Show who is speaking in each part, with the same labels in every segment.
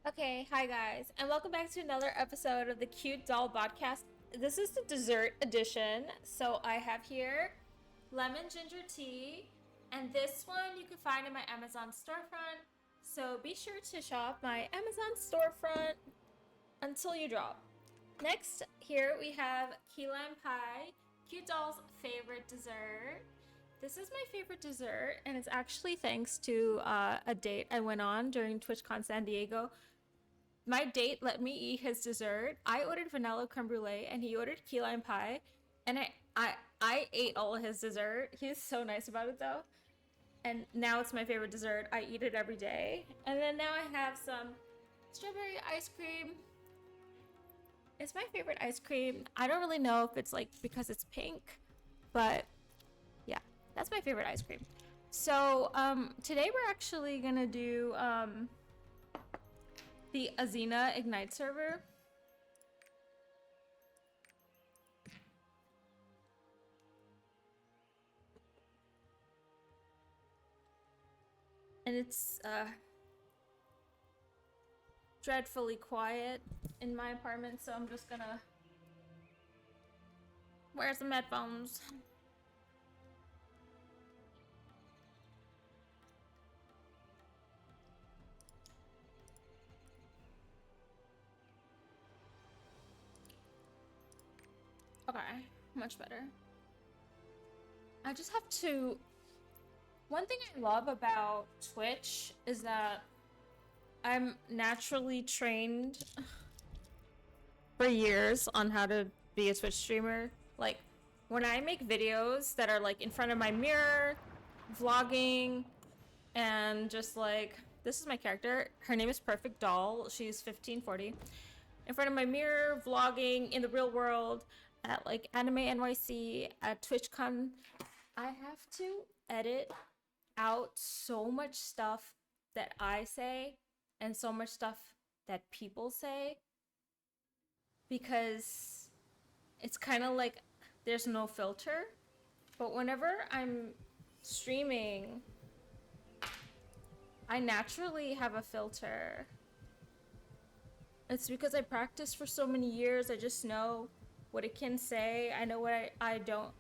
Speaker 1: Okay, hi guys, and welcome back to another episode of the Cute Doll Podcast. This is the dessert edition. So I have here lemon ginger tea, and this one you can find in my Amazon storefront. So be sure to shop my Amazon storefront until you drop. Next, here we have key lime pie, Cute Doll's favorite dessert. This is my favorite dessert, and it's actually thanks to a date I went on during TwitchCon San Diego. My date let me eat his dessert. I ordered vanilla creme brulee, and he ordered key lime pie, and I ate all of his dessert. He's so nice about it though, and now it's my favorite dessert. I eat it every day. And then now I have some strawberry ice cream. It's my favorite ice cream. I don't really know if it's like because it's pink, but yeah, that's my favorite ice cream. So today we're actually gonna do the Azena Ignite server. And it's dreadfully quiet in my apartment, so I'm just gonna wear some headphones. Okay, much better. I just have to. One thing I love about Twitch is that I'm naturally trained for years on how to be a Twitch streamer. Like, when I make videos that are like in front of my mirror, vlogging, and just like, this is my character. Her name is Perfectdoll. She's 1540. In front of my mirror, vlogging in the real world, at like Anime NYC, at TwitchCon, I have to edit out so much stuff that I say and so much stuff that people say because it's kind of like there's no filter. But whenever I'm streaming, I naturally have a filter. It's because I practiced for so many years. I just know what it can say. I know what I don't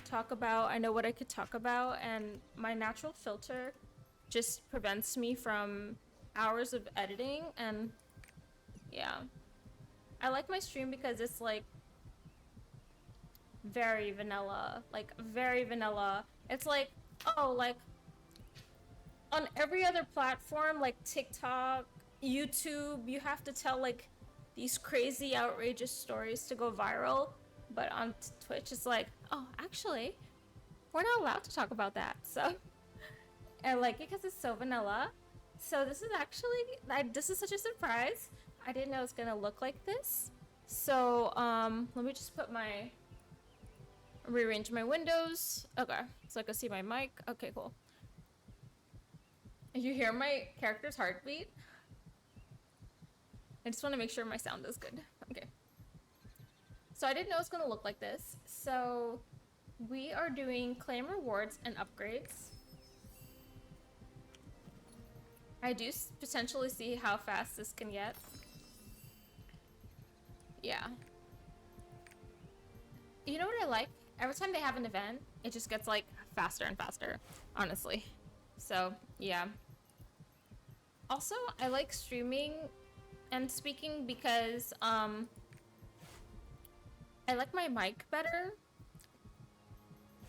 Speaker 1: talk about. I know what I could talk about. And my natural filter just prevents me from hours of editing. And yeah, I like my stream because it's like very vanilla. Like, very vanilla. It's like, oh, like on every other platform, like TikTok, YouTube, you have to tell like these crazy, outrageous stories to go viral. But on Twitch, it's like, oh, actually, we're not allowed to talk about that. So I like it because it's so vanilla. So this is actually, this is such a surprise. I didn't know it's gonna look like this. So let me just rearrange my windows. Okay, so I can see my mic. Okay, cool. You hear my character's heartbeat? I just want to make sure my sound is good. Okay. So I didn't know it's going to look like this. So we are doing claim rewards and upgrades. I do potentially see how fast this can get. Yeah. You know what I like? Every time they have an event, it just gets like faster and faster, honestly. So yeah. Also, I like streaming and speaking because I like my mic better.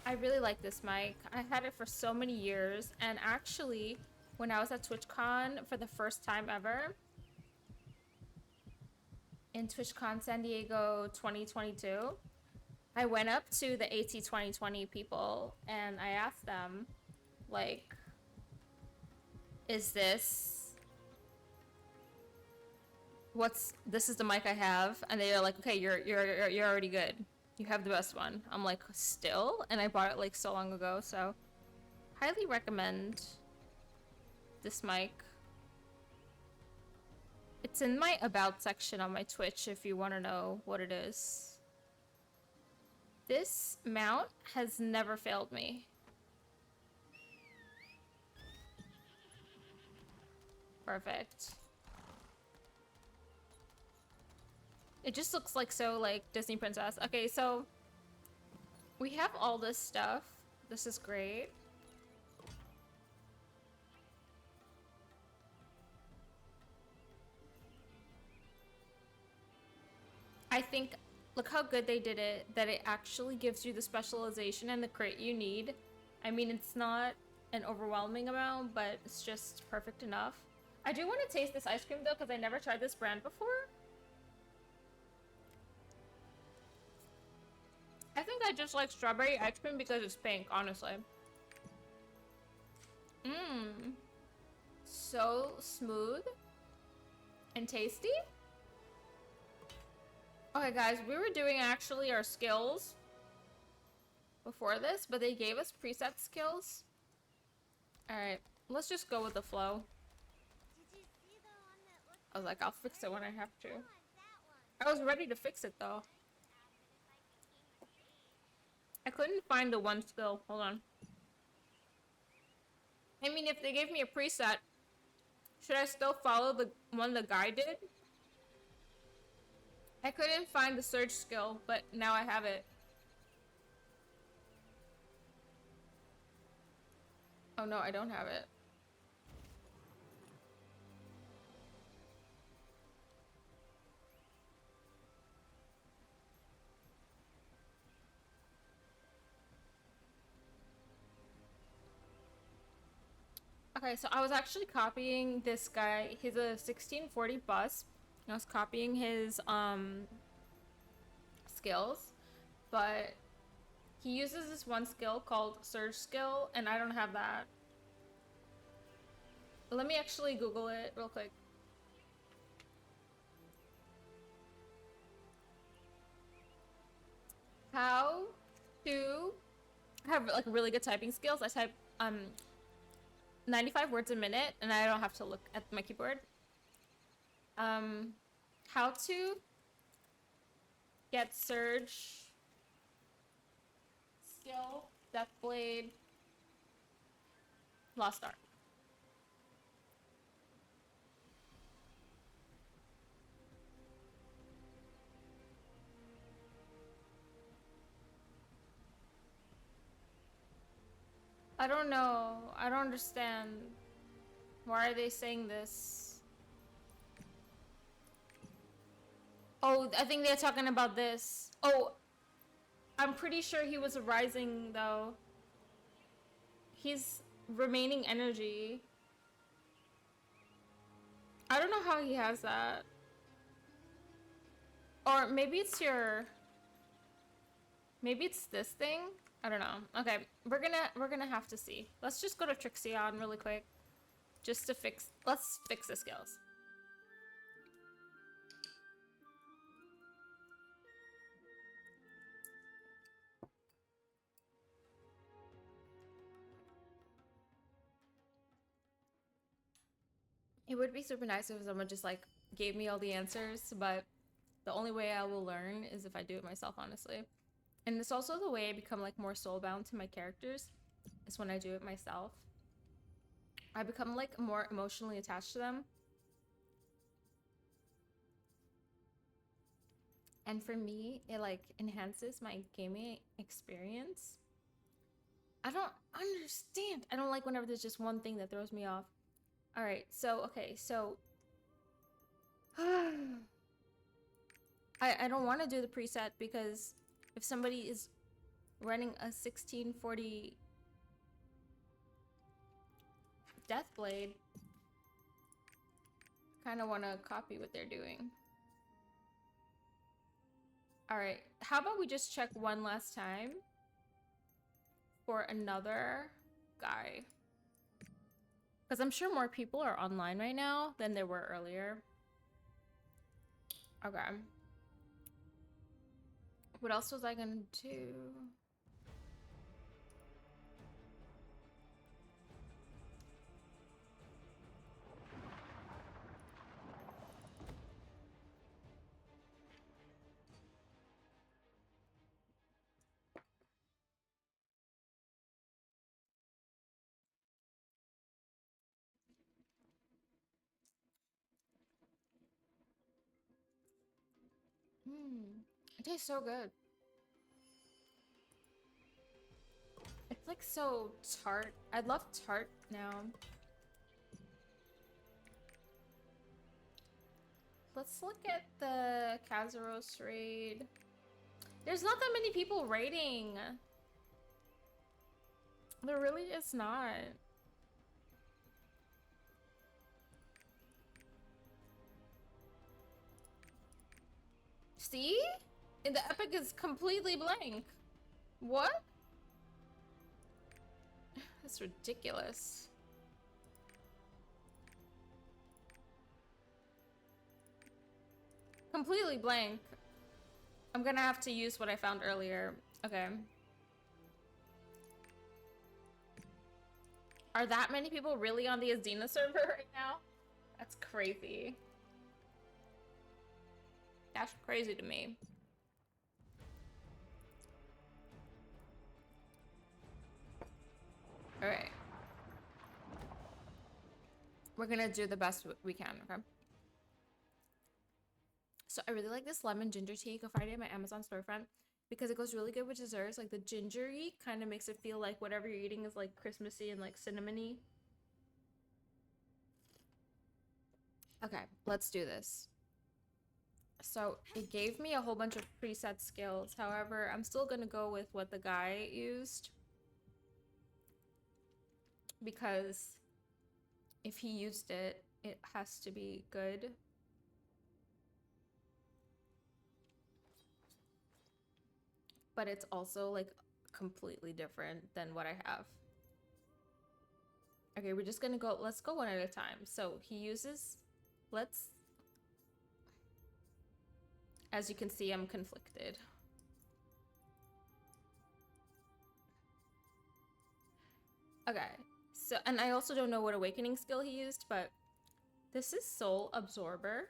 Speaker 1: I really like this mic. I had it for so many years, and actually, when I was at TwitchCon for the first time ever, in TwitchCon San Diego 2022, I went up to the AT 2020 people and I asked them, like, is this this is the mic I have? And they are like, okay, you're already good. You have the best one. I'm like, still? And I bought it like so long ago, so highly recommend this mic. It's in my about section on my Twitch if you want to know what it is. This mount has never failed me. Perfect. It just looks like so like Disney princess. Okay, so we have all this stuff. This is great. I think, look how good they did it, that it actually gives you the specialization and the crit you need. I mean, it's not an overwhelming amount, but it's just perfect enough. I do want to taste this ice cream though, because I never tried this brand before. I think I just like strawberry ice cream because it's pink, honestly. Mmm. So smooth and tasty. Okay, guys, we were doing actually our skills before this, but they gave us preset skills. Alright, let's just go with the flow. I was like, I'll fix it when I have to. I was ready to fix it though. I couldn't find the one skill. Hold on. I mean, if they gave me a preset, should I still follow the one the guy did? I couldn't find the surge skill, but now I have it. Oh no, I don't have it. Okay, so I was actually copying this guy. He's a 1640 bus. I was copying his skills, but he uses this one skill called surge skill, and I don't have that. Let me actually Google it real quick. How to have like really good typing skills. I type 95 words a minute, and I don't have to look at my keyboard. How to get surge skill, Deathblade, Lost Art. I don't know. I don't understand. Why are they saying this? Oh, I think they're talking about this. Oh, I'm pretty sure he was a rising though. He's remaining energy. I don't know how he has that. Or maybe it's your... Maybe it's this thing? I don't know. Okay, we're gonna have to see. Let's just go to Trixion really quick. Just to fix... Let's fix the skills. It would be super nice if someone just like gave me all the answers, but the only way I will learn is if I do it myself, honestly. And it's also the way I become like more soulbound to my characters, is when I do it myself. I become like more emotionally attached to them. And for me, it like enhances my gaming experience. I don't understand. I don't like whenever there's just one thing that throws me off. All right, so okay, so I don't want to do the preset because if somebody is running a 1640 Deathblade, kind of want to copy what they're doing. All right, how about we just check one last time for another guy? Because I'm sure more people are online right now than there were earlier. Okay. What else was I gonna do? It tastes so good. It's like so tart. I love tart now. Let's look at the Kazaros raid. There's not that many people raiding. There really is not. See? And the epic is completely blank. What? That's ridiculous. Completely blank. I'm gonna have to use what I found earlier. Okay. Are that many people really on the Azena server right now? That's crazy. That's crazy to me. All right. We're gonna do the best we can, okay? So I really like this lemon ginger tea. You can find it in my Amazon storefront because it goes really good with desserts. Like the gingery kind of makes it feel like whatever you're eating is like Christmassy and like cinnamony. Okay, let's do this. So it gave me a whole bunch of preset skills. However, I'm still gonna go with what the guy used because if he used it, it has to be good. But it's also like completely different than what I have. Okay, we're just gonna go, let's go one at a time. So he uses, as you can see, I'm conflicted. Okay, so, and I also don't know what awakening skill he used, but this is Soul Absorber.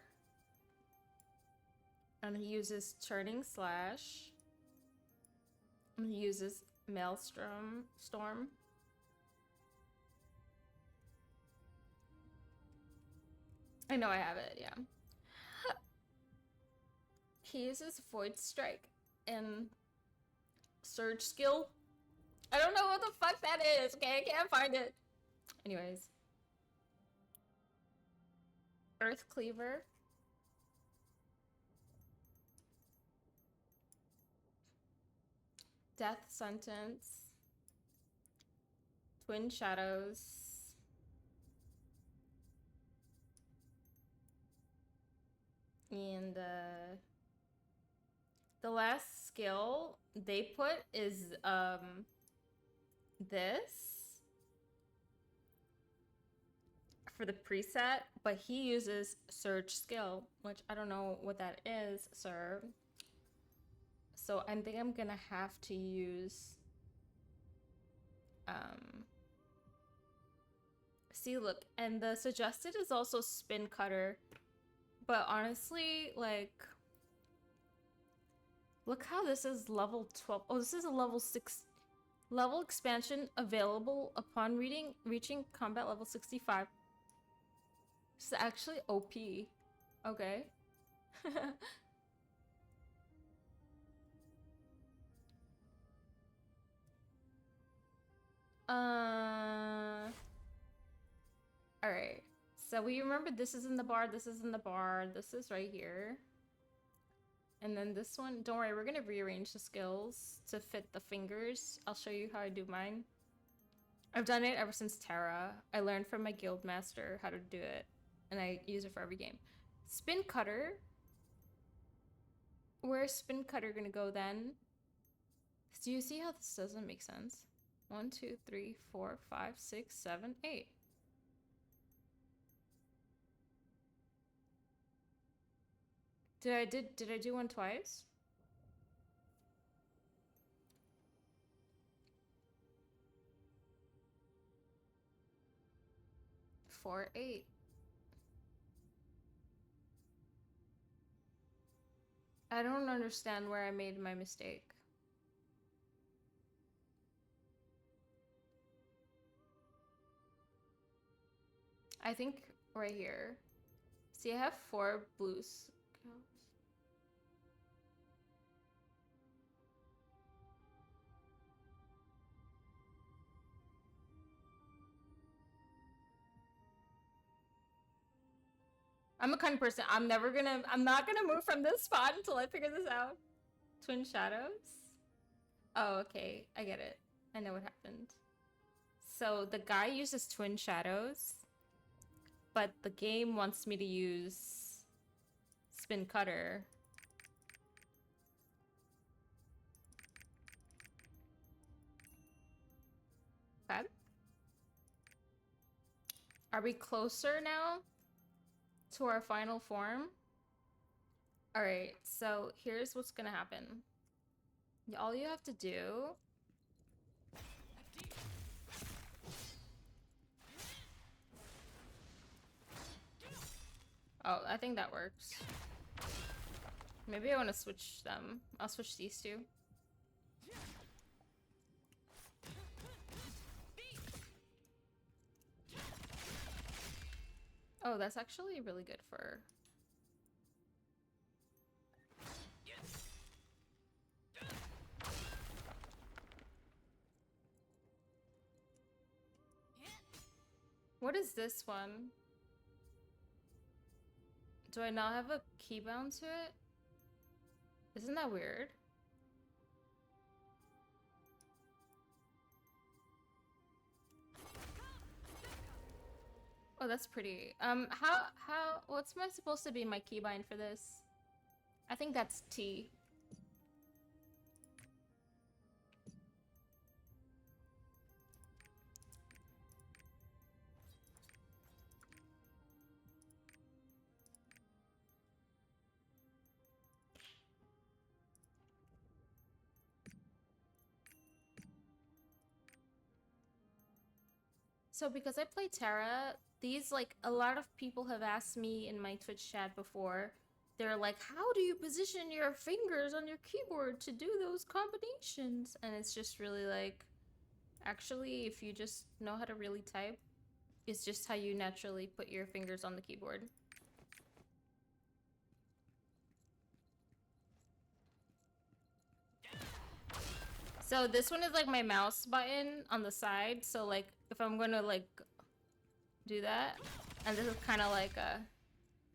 Speaker 1: And he uses Turning Slash. And he uses Maelstrom Storm. I know I have it, yeah. He uses Void Strike and Surge skill. I don't know what the fuck that is, okay? I can't find it. Anyways. Earth Cleaver. Death Sentence. Twin Shadows. And the last skill they put is this for the preset, but he uses Surge skill, which I don't know what that is, sir. So I think I'm gonna have to use see, look, and the suggested is also Spin Cutter, but honestly, like, look how this is level 12. Oh, this is a level 6 level expansion available upon reaching combat level 65. This is actually OP. Okay. Alright. So we remember this is in the bar, this is in the bar, this is right here. And then this one, don't worry, we're gonna rearrange the skills to fit the fingers. I'll show you how I do mine. I've done it ever since Terra. I learned from my guild master how to do it, and I use it for every game. Spin Cutter. Where's Spin Cutter gonna go then? Do you see how this doesn't make sense? 1, 2, 3, 4, 5, 6, 7, 8. Did I do one twice? Four, 8. I don't understand where I made my mistake. I think right here. See, I have 4 blue scales. I'm a kind of person. I'm not gonna move from this spot until I figure this out. Twin shadows? Oh, okay. I get it. I know what happened. So the guy uses twin shadows, but the game wants me to use spin cutter. Okay. Are we closer now to our final form? Alright, so here's what's gonna happen. All you have to do... Oh, I think that works. Maybe I want to switch them. I'll switch these two. Oh, that's actually really good for... What is this one? Do I not have a keybound to it? Isn't that weird? Oh, that's pretty. What's my supposed to be my keybind for this? I think that's T. So because I play Terra, these, like, a lot of people have asked me in my Twitch chat before, they're like, how do you position your fingers on your keyboard to do those combinations? And it's just really like, actually, if you just know how to really type, it's just how you naturally put your fingers on the keyboard. So this one is like my mouse button on the side, so like if I'm gonna like do that, and this is kind of like a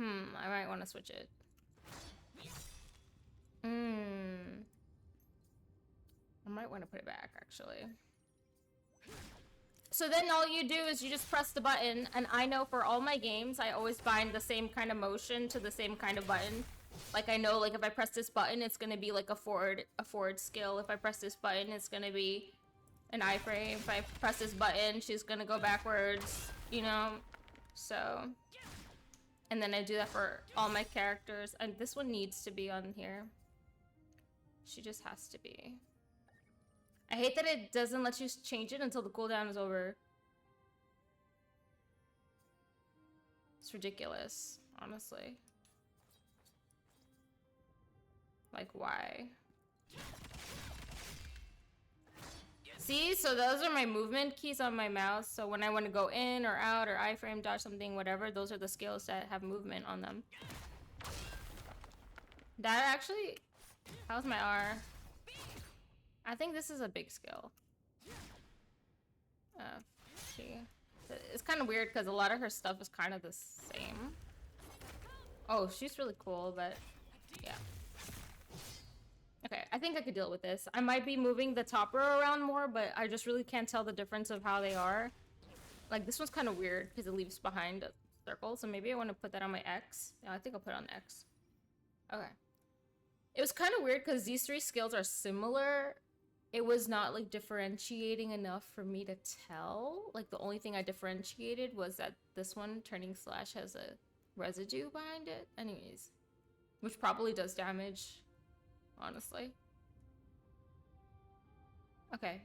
Speaker 1: I might want to switch it. I might want to put it back actually. So then all you do is you just press the button, and I know for all my games I always bind the same kind of motion to the same kind of button. Like, I know, like, if I press this button, it's gonna be, like, a forward skill. If I press this button, it's gonna be an iframe. If I press this button, she's gonna go backwards, you know? So... And then I do that for all my characters. And this one needs to be on here. She just has to be. I hate that it doesn't let you change it until the cooldown is over. It's ridiculous, honestly. Like, why? See, so those are my movement keys on my mouse. So when I want to go in or out or iframe, dodge something, whatever, those are the skills that have movement on them. That actually... How's my R? I think this is a big skill. It's kind of weird because a lot of her stuff is kind of the same. Oh, she's really cool, but yeah. Okay, I think I could deal with this. I might be moving the top row around more, but I just really can't tell the difference of how they are. Like, this one's kind of weird because it leaves behind a circle, so maybe I want to put that on my X. Yeah, I think I'll put it on X. Okay. It was kind of weird because these three skills are similar. It was not, like, differentiating enough for me to tell. Like, the only thing I differentiated was that this one, Turning Slash, has a residue behind it. Anyways. Which probably does damage, honestly. Okay.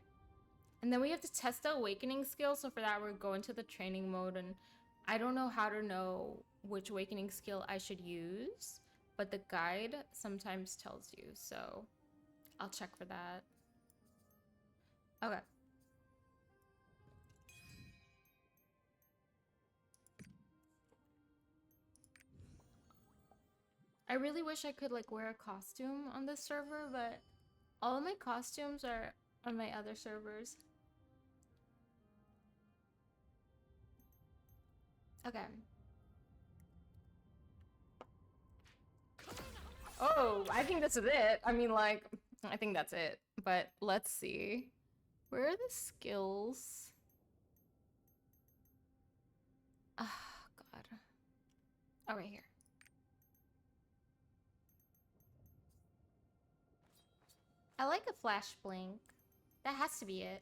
Speaker 1: And then we have to test the Awakening skill. So for that, we're going to the training mode. And I don't know how to know which Awakening skill I should use. But the guide sometimes tells you. So I'll check for that. Okay. I really wish I could like wear a costume on this server, but all of my costumes are on my other servers. Okay. Oh, I think this is it. I mean, like, I think that's it. But let's see. Where are the skills? Oh, God. Oh, right here. I like a flash blink. That has to be it.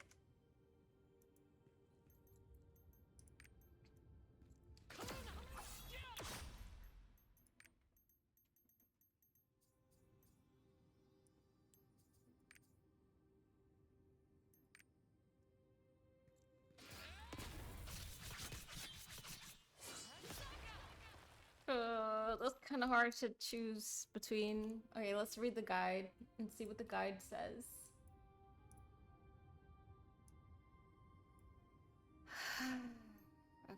Speaker 1: That's kind of hard to choose between. Okay, let's read the guide and see what the guide says. Okay.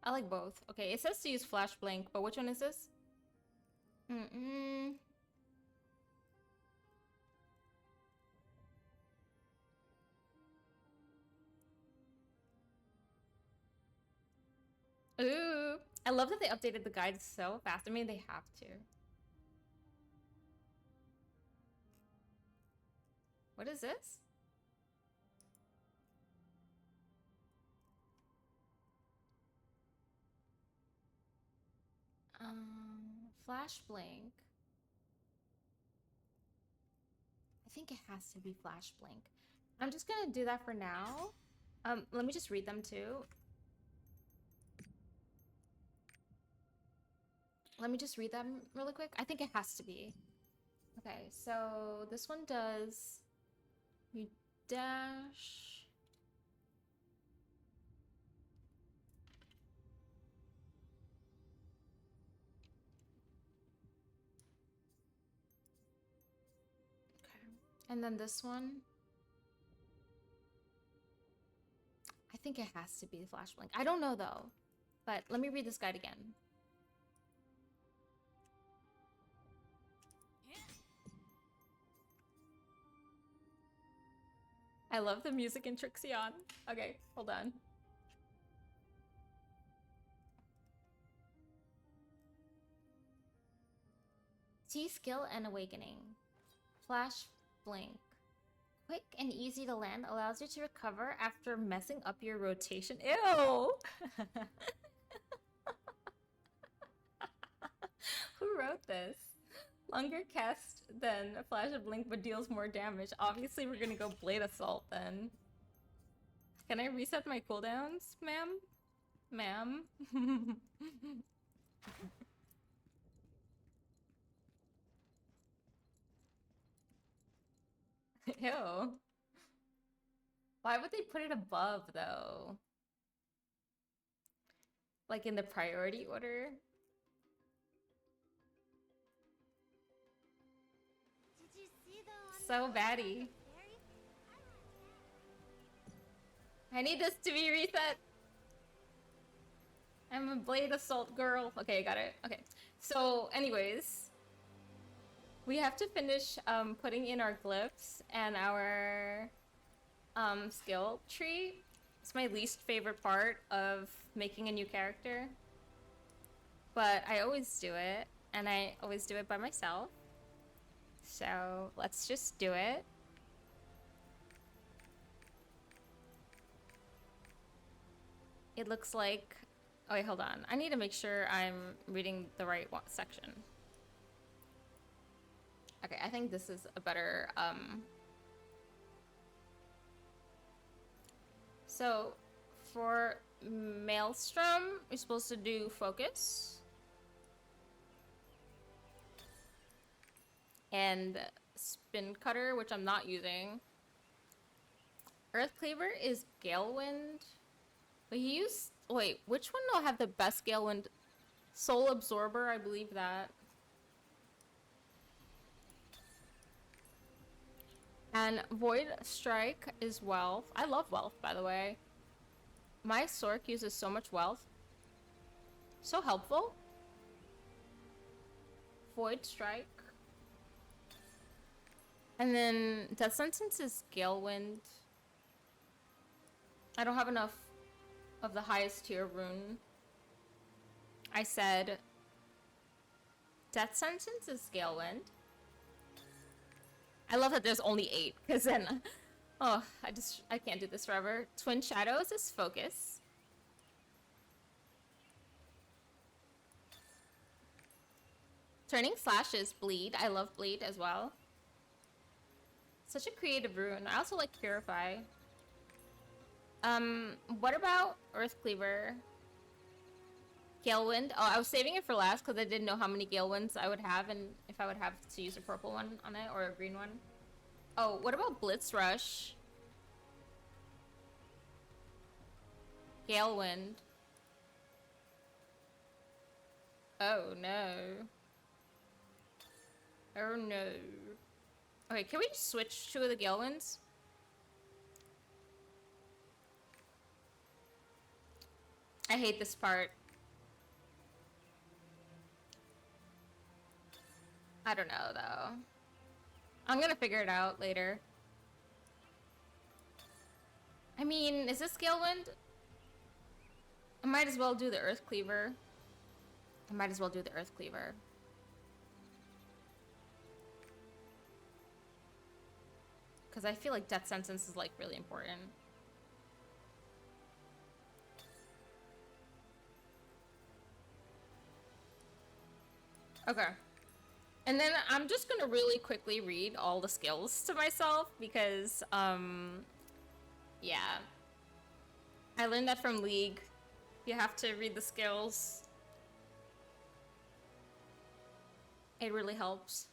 Speaker 1: I like both. Okay, it says to use flash blank, but which one is this? Ooh, I love that they updated the guide so fast. I mean, they have to. What is this? Flash blank. I think it has to be flash blank. I'm just gonna do that for now. Let me just read them too. Let me just read them really quick. I think it has to be. Okay, so this one does... You dash... Okay. And then this one... I think it has to be the flash blank. I don't know though. But let me read this guide again. I love the music in Trixion. Okay, hold on. T skill and awakening. Flash blink. Quick and easy to land, allows you to recover after messing up your rotation. Ew! Who wrote this? Longer cast than a flash of blink but deals more damage. Obviously we're gonna go blade assault then. Can I reset my cooldowns, ma'am? Ma'am? Ew. Why would they put it above though? Like in the priority order? So baddie. I need this to be reset. I'm a blade assault girl. Okay, I got it. Okay. So anyways, we have to finish putting in our glyphs and our skill tree. It's my least favorite part of making a new character. But I always do it, and I always do it by myself. So let's just do it. It looks like... Oh wait, hold on. I need to make sure I'm reading the right section. Okay, I think this is a better... So, for Maelstrom, you're supposed to do focus. And Spin Cutter, which I'm not using. Earth Cleaver is Gale Wind. But he used... Wait, which one will have the best Gale Wind? Soul Absorber, I believe that. And Void Strike is Wealth. I love Wealth, by the way. My Sork uses so much Wealth. So helpful. Void Strike. And then Death Sentence is Gale Wind. I don't have enough of the highest tier rune I said Death Sentence is Galewind. I love that there's only 8, because then, oh, I can't do this forever. Twin Shadows is Focus. Turning Slash is Bleed. I love Bleed as well. Such a creative rune. I also like Purify. What about Earth Cleaver? Galewind. Oh, I was saving it for last because I didn't know how many Galewinds I would have and if I would have to use a purple one on it or a green one. Oh, what about Blitz Rush? Galewind. Oh no. Oh no. Okay, can we just switch two of the Galewinds? I hate this part. I don't know though. I'm gonna figure it out later. I mean, is this Galewind? I might as well do the Earth Cleaver. Because I feel like Death Sentence is like really important. Okay. And then I'm just gonna really quickly read all the skills to myself because, yeah. I learned that from League. You have to read the skills. It really helps.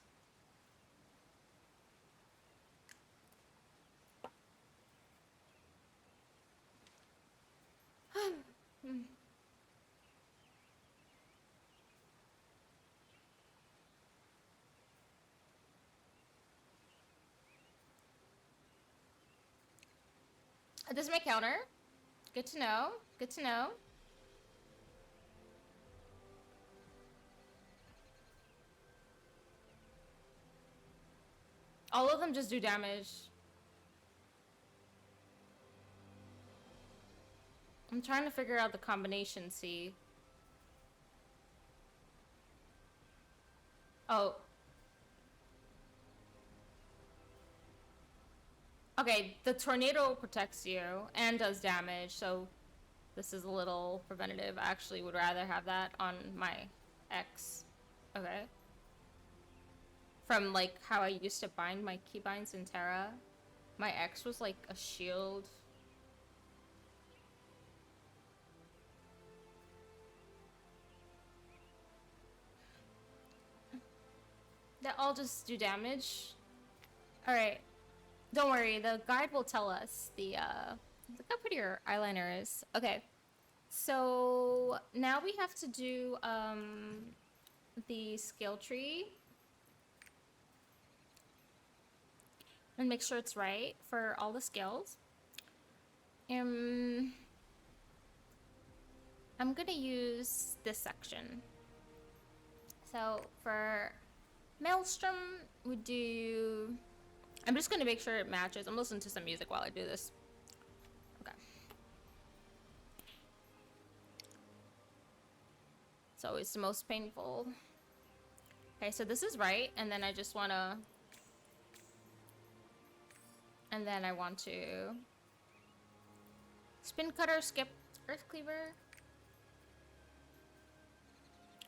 Speaker 1: This is my counter. Good to know. Good to know. All of them just do damage. I'm trying to figure out the combination, see. Oh. Okay, the tornado protects you and does damage, so this is a little preventative. I actually would rather have that on my ex. Okay. From like how I used to bind my keybinds in Terra. My ex was like a shield. That all just do damage. Alright. Don't worry, the guide will tell us look how pretty your eyeliner is. Okay. So now we have to do the skill tree. And make sure it's right for all the skills. I'm gonna use this section. So for Maelstrom, we do... I'm just gonna make sure it matches. I'm listening to some music while I do this. Okay. It's always the most painful. Okay, so this is right, and then I just wanna... And then I want to... Spin Cutter, skip Earth Cleaver.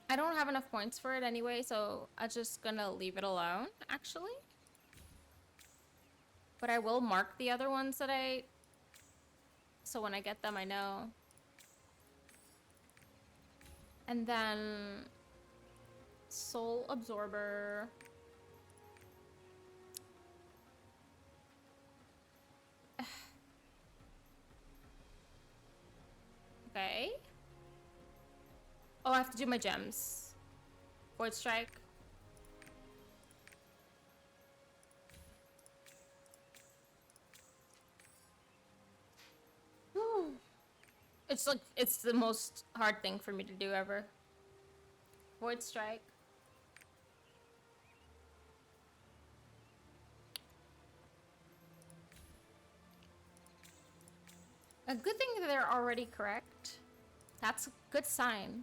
Speaker 1: I don't have enough points for it anyway, so I'm just gonna leave it alone, actually. But I will mark the other ones that so when I get them, I know. And then Soul Absorber. Okay. Oh, I have to do my gems. Void Strike. It's like, it's the most hard thing for me to do ever. Void Strike. A good thing that they're already correct. That's a good sign.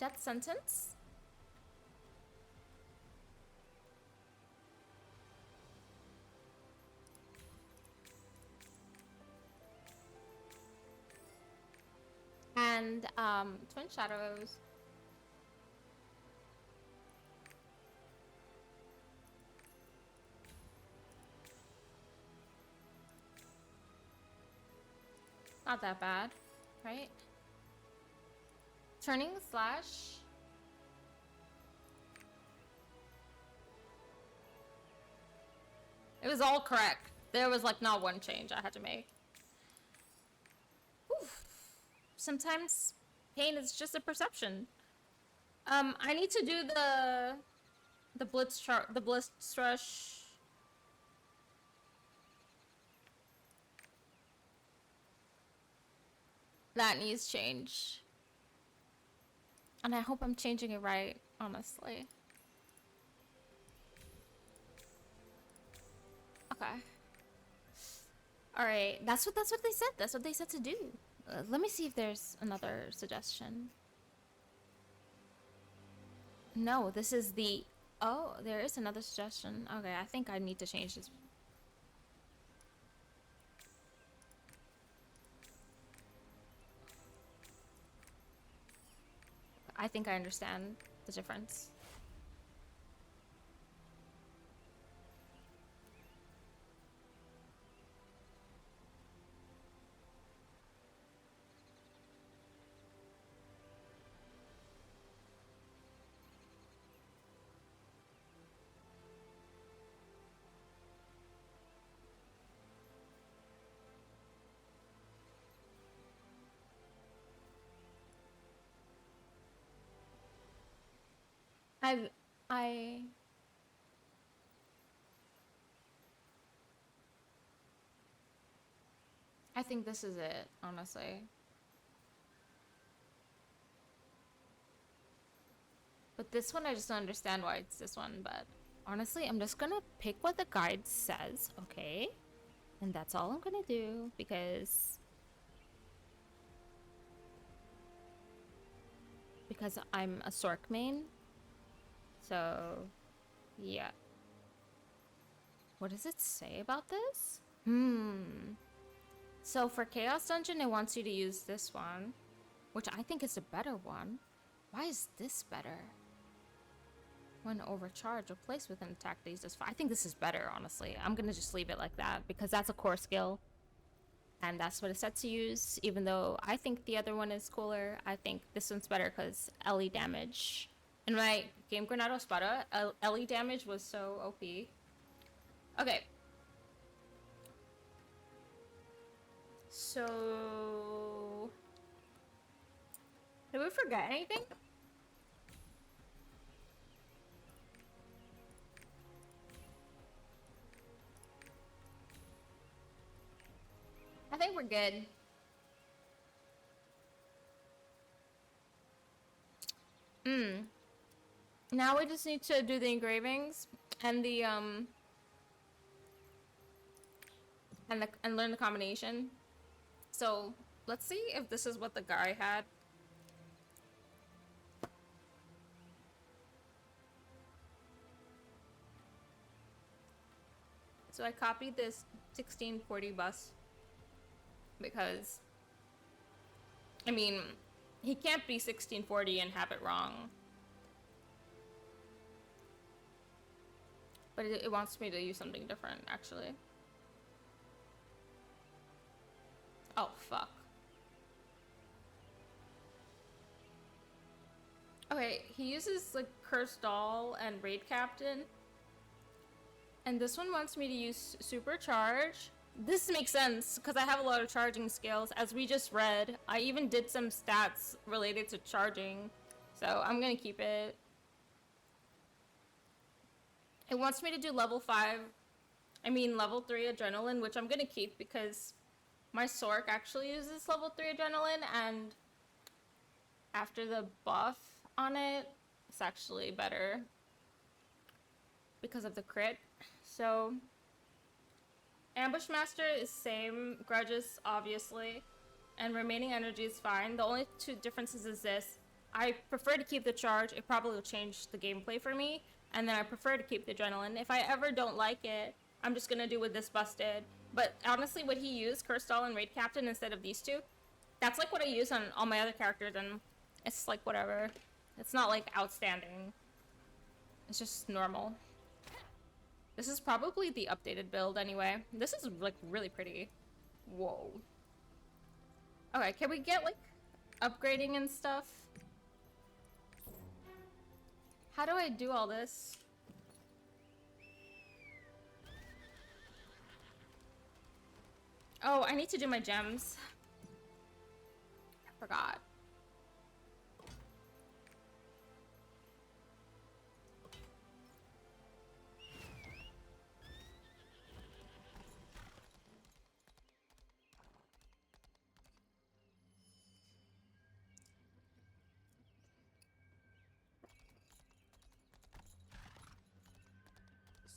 Speaker 1: death sentence. And Twin Shadows. Not that bad, right? Turning Slash. It was all correct. There was like not one change I had to make. Oof. Sometimes pain is just a perception. I need to do the blitz rush. That needs change. And I hope I'm changing it right, honestly. Okay. All right, that's what they said. That's what they said to do. Let me see if there's another suggestion. No, this is the... Oh, there is another suggestion. Okay, I think I need to change this. I think I understand the difference. I think this is it, honestly. But this one, I just don't understand why it's this one, but honestly, I'm just gonna pick what the guide says, okay? And that's all I'm gonna do, because I'm a Sork main. So, yeah. What does it say about this? So for Chaos Dungeon, it wants you to use this one, which I think is a better one. Why is this better? When overcharged, replace with an attack that uses fire. I think this is better, honestly. I'm gonna just leave it like that because that's a core skill. And that's what it's set to use, even though I think the other one is cooler. I think this one's better because LE damage. In my game Granado Spada, LE damage was so OP. Okay. So... Did we forget anything? I think we're good. Now we just need to do the engravings and the and learn the combination. So let's see if this is what the guy had. So I copied this 1640 bus because, I mean, he can't be 1640 and have it wrong. But it wants me to use something different, actually. Oh, fuck. Okay, he uses, like, Cursed Doll and Raid Captain. And this one wants me to use Supercharge. This makes sense, because I have a lot of charging skills, as we just read. I even did some stats related to charging, so I'm gonna keep it. It wants me to do level 3 Adrenaline, which I'm gonna keep, because my Sork actually uses level 3 Adrenaline, and after the buff on it, it's actually better because of the crit. So... Ambush Master is same, Grudges, obviously, and Remaining Energy is fine. The only two differences is this. I prefer to keep the charge. It probably will change the gameplay for me. And then I prefer to keep the adrenaline. If I ever don't like it, I'm just gonna do with this busted. But honestly, what he used, Curse Doll and Raid Captain instead of these two, that's like what I use on all my other characters, and it's like whatever. It's not like outstanding. It's just normal. This is probably the updated build anyway. This is like really pretty. Whoa. Okay, can we get like upgrading and stuff? How do I do all this? Oh, I need to do my gems. I forgot.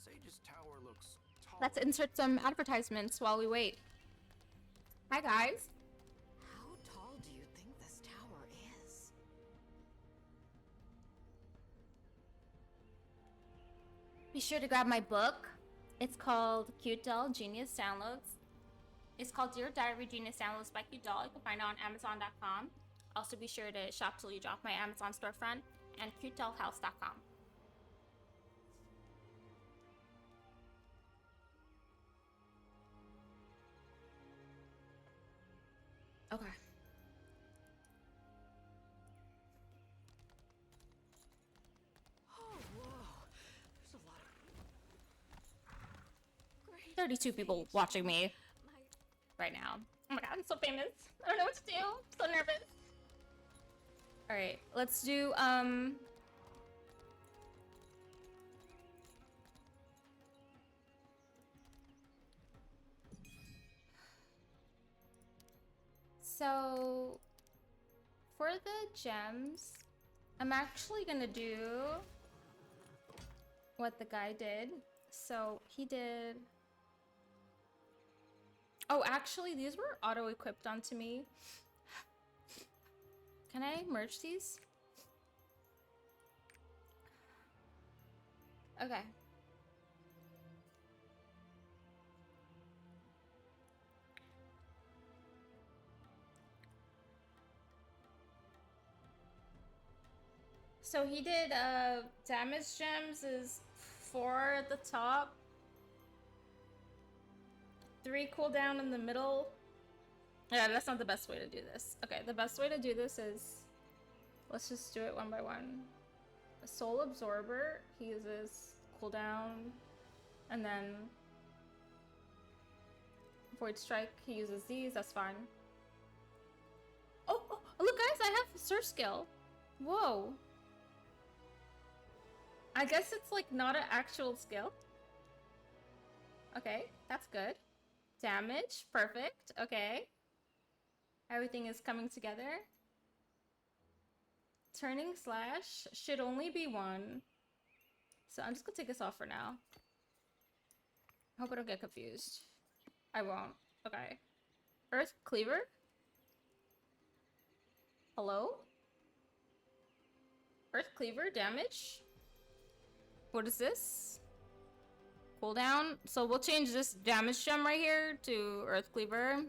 Speaker 2: Sage's tower looks tall.
Speaker 1: Let's insert some advertisements while we wait. Hi guys.
Speaker 3: How tall do you think this tower is?
Speaker 1: Be sure to grab my book. It's called Cute Doll Genius Downloads. It's called Dear Diary Genius Downloads by Cute Doll. You can find it on Amazon.com. Also be sure to shop till you drop my Amazon storefront and cutedollhouse.com. Okay.
Speaker 3: Oh, whoa. There's a lot of... Great
Speaker 1: 32 people watching me right now. Oh my god, I'm so famous. I don't know what to do. I'm so nervous. Alright, let's do, so, for the gems, I'm actually gonna do what the guy did. So, he did... Oh, actually, these were auto-equipped onto me. Can I merge these? Okay. So he did damage gems is 4 at the top, 3 cooldown in the middle. Yeah, that's not the best way to do this. Okay, the best way to do this is, let's just do it one by one. A Soul Absorber, he uses cooldown, and then Void Strike, he uses these, that's fine. Oh, look guys, I have Surf Skill. Whoa. I guess it's like not an actual skill. Okay, that's good. Damage, perfect, okay. Everything is coming together. Turning slash should only be 1. So I'm just gonna take this off for now. Hope I don't get confused. I won't. Okay. Earth Cleaver? Hello? Earth Cleaver damage? What is this? Cooldown? So we'll change this damage gem right here to Earth Cleaver.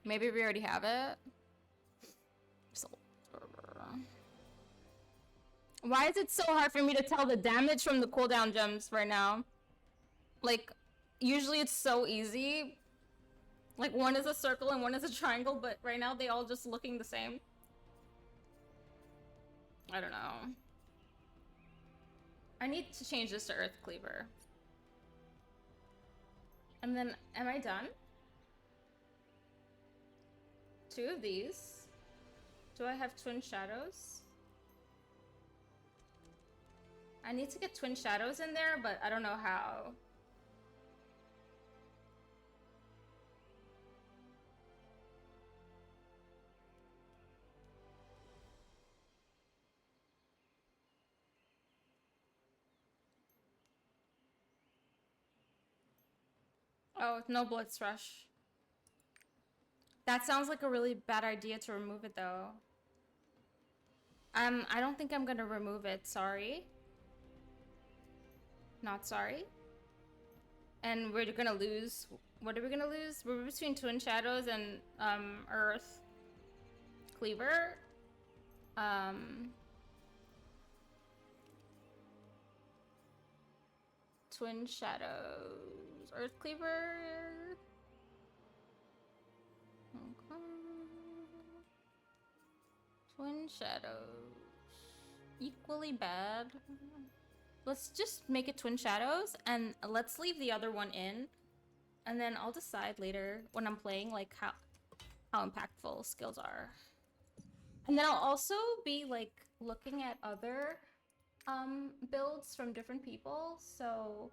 Speaker 1: Maybe we already have it. Why is it so hard for me to tell the damage from the cooldown gems right now? Like, usually it's so easy. Like, one is a circle and one is a triangle, but right now they all just looking the same. I don't know. I need to change this to Earth Cleaver. And then, am I done? 2 of these. Do I have Twin Shadows? I need to get Twin Shadows in there, but I don't know how. Oh, no Blitz Rush. That sounds like a really bad idea to remove it though. I don't think I'm gonna remove it, sorry. Not sorry. And we're gonna lose, what are we gonna lose? We're between Twin Shadows and, Earth Cleaver. Twin Shadows, Earth Cleaver. Okay. Twin Shadows. Equally bad. Let's just make it Twin Shadows and let's leave the other one in. And then I'll decide later when I'm playing like how impactful skills are. And then I'll also be like looking at other builds from different people, so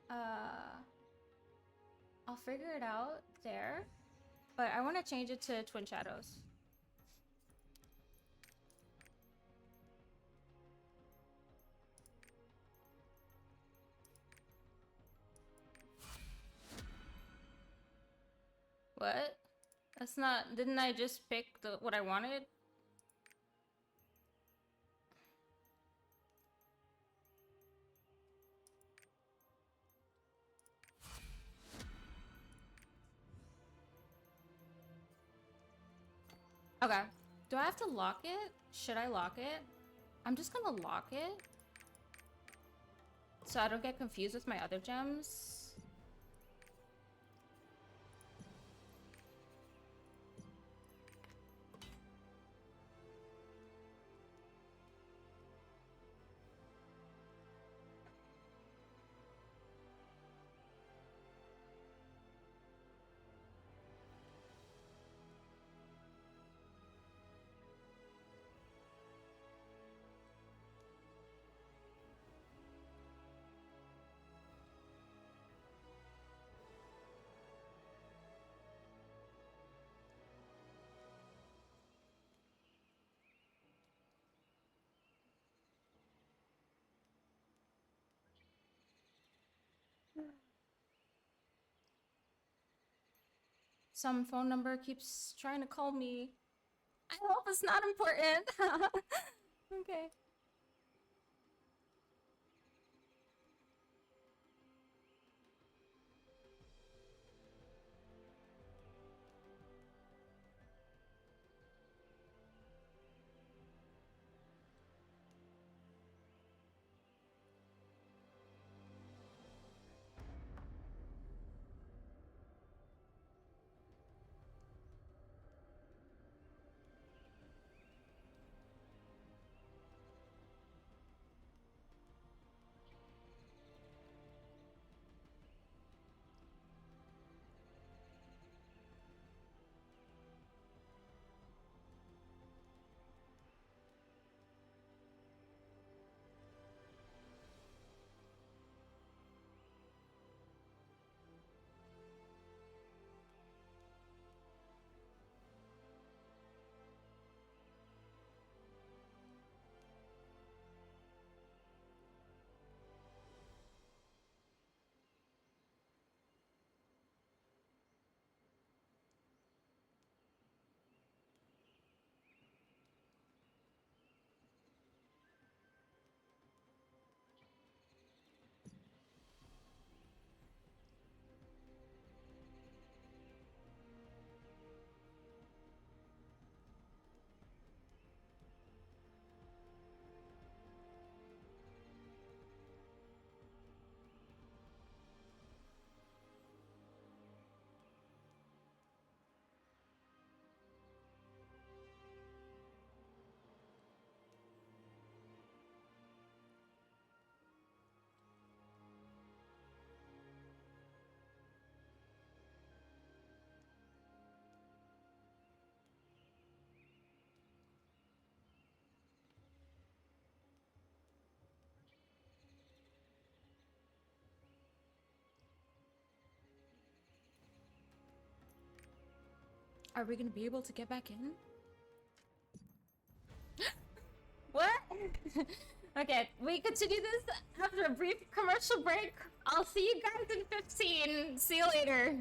Speaker 1: I'll figure it out there. But I want to change it to Twin Shadows. What? That's not, didn't I just pick what I wanted? Okay. Do I have to lock it? Should I lock it? I'm just gonna lock it. So I don't get confused with my other gems. Some phone number keeps trying to call me. I hope it's not important. Okay. Are we gonna be able to get back in? What? Okay, we continue this after a brief commercial break. I'll see you guys in 15. See you later.